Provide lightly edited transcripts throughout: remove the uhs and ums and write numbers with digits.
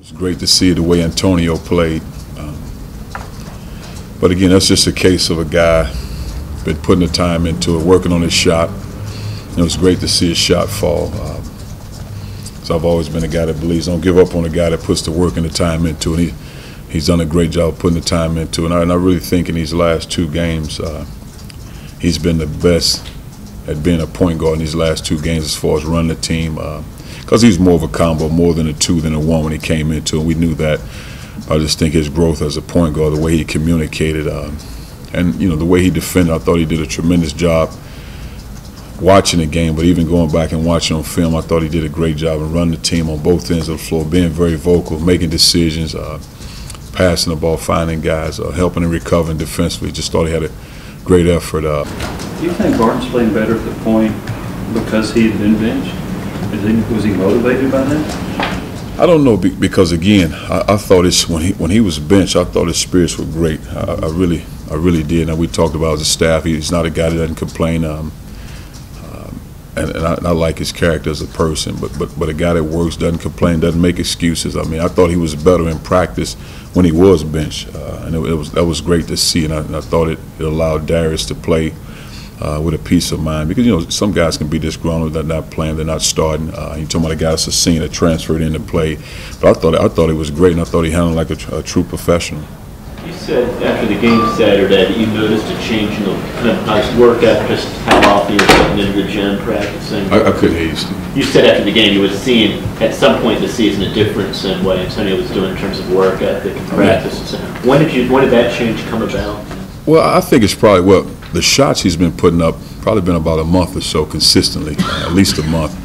It's great to see the way Antonio played. But again, that's just a case of a guy been putting the time into it, working on his shot. It was great to see his shot fall. So I've always been a guy that believes don't give up on a guy that puts the work and the time into it. He's done a great job putting the time into it. And I really think in these last two games, he's been the best at being a point guard in these last two games as far as running the team. Because he's more of a combo, more than a two than a one when he came into it. We knew that. I just think his growth as a point guard, the way he communicated, and the way he defended, I thought he did a tremendous job watching the game. But even going back and watching on film, I thought he did a great job in running the team on both ends of the floor, being very vocal, making decisions, passing the ball, finding guys, helping and recovering defensively. Just thought he had a great effort. Do you think Barton's playing better at the point because he had been benched? Was he motivated by that? I don't know, because again, I thought when he was benched, I thought his spirits were great. I really did. And we talked about as a staff, he's not a guy that doesn't complain, and I like his character as a person. But a guy that works, doesn't complain, doesn't make excuses. I mean, I thought he was better in practice when he was benched, and that was great to see. And I thought it allowed Darius to play with a peace of mind, because some guys can be disgruntled, they're not playing, they're not starting. You're talking about a guy that's a senior that transferred into play, but I thought it was great, and I thought he handled like a true professional. You said after the game Saturday that you noticed a change in the kind of nice workout, just how often you're getting into the gym practicing. I couldn't hear you, Steve. You said after the game you were seeing at some point in the season a difference in what Antonio was doing in terms of work ethic and practice. When did that change come about? Well, I think it's probably the shots he's been putting up, probably been about a month or so consistently, at least a month.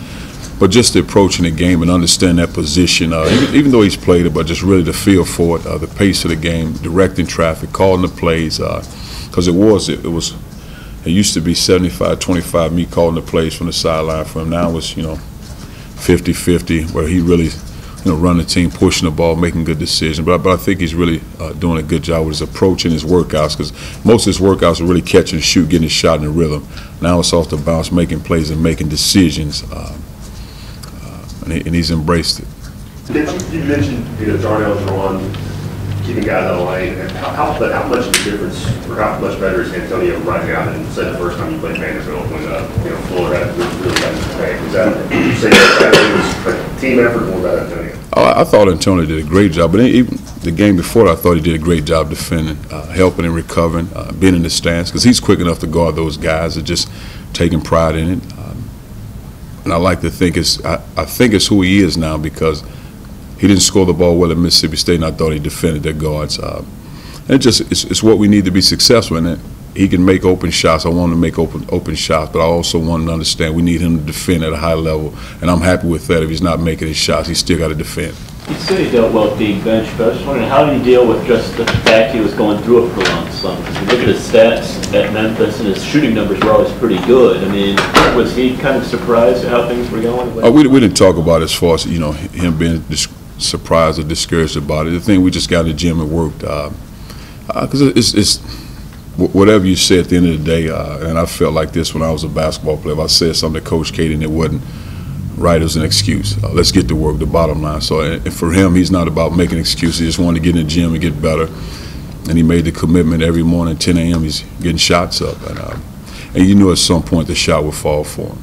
But just the approaching the game and understand that position, even though he's played it, but just really the feel for it, the pace of the game, directing traffic, calling the plays, because it used to be 75-25, me calling the plays from the sideline for him. Now it's 50-50, where he really run the team, pushing the ball, making good decisions. But I think he's really doing a good job with his approach and his workouts, because most of his workouts are really catch and shoot, getting his shot in the rhythm. Now it's off the bounce, making plays and making decisions, and he's embraced it. You mentioned Darnell's run, keeping guys out of the lane. How much of a difference, or how much better is Antonio right now than say the first time you played Vanderbilt when Florida really got his bag? Was that, would you say that was a team effort or about Antonio? I thought Antonio did a great job, but even the game before, I thought he did a great job defending, helping and recovering, being in the stance, because he's quick enough to guard those guys and just taking pride in it. And I like to think I think it's who he is now, because he didn't score the ball well at Mississippi State, and I thought he defended their guards. And it's what we need to be successful in it. He can make open shots. I want him to make open shots, but I also want him to understand we need him to defend at a high level, and I'm happy with that. If he's not making his shots, he's still got to defend. You said he dealt well with being benched, but I was just wondering, how did he deal with just the fact he was going through a prolonged slump? Because you look at his stats at Memphis, and his shooting numbers were always pretty good. I mean, was he kind of surprised at how things were going? We didn't talk about it as far as him being surprised or discouraged about it. The thing, we just got in the gym and worked, because it's whatever you say at the end of the day, and I felt like this when I was a basketball player. If I said something to Coach Katie and it wasn't right, it was an excuse. Let's get to work, the bottom line. So and for him, he's not about making excuses. He just wanted to get in the gym and get better, and he made the commitment every morning at 10 a.m. He's getting shots up, and you knew at some point the shot would fall for him.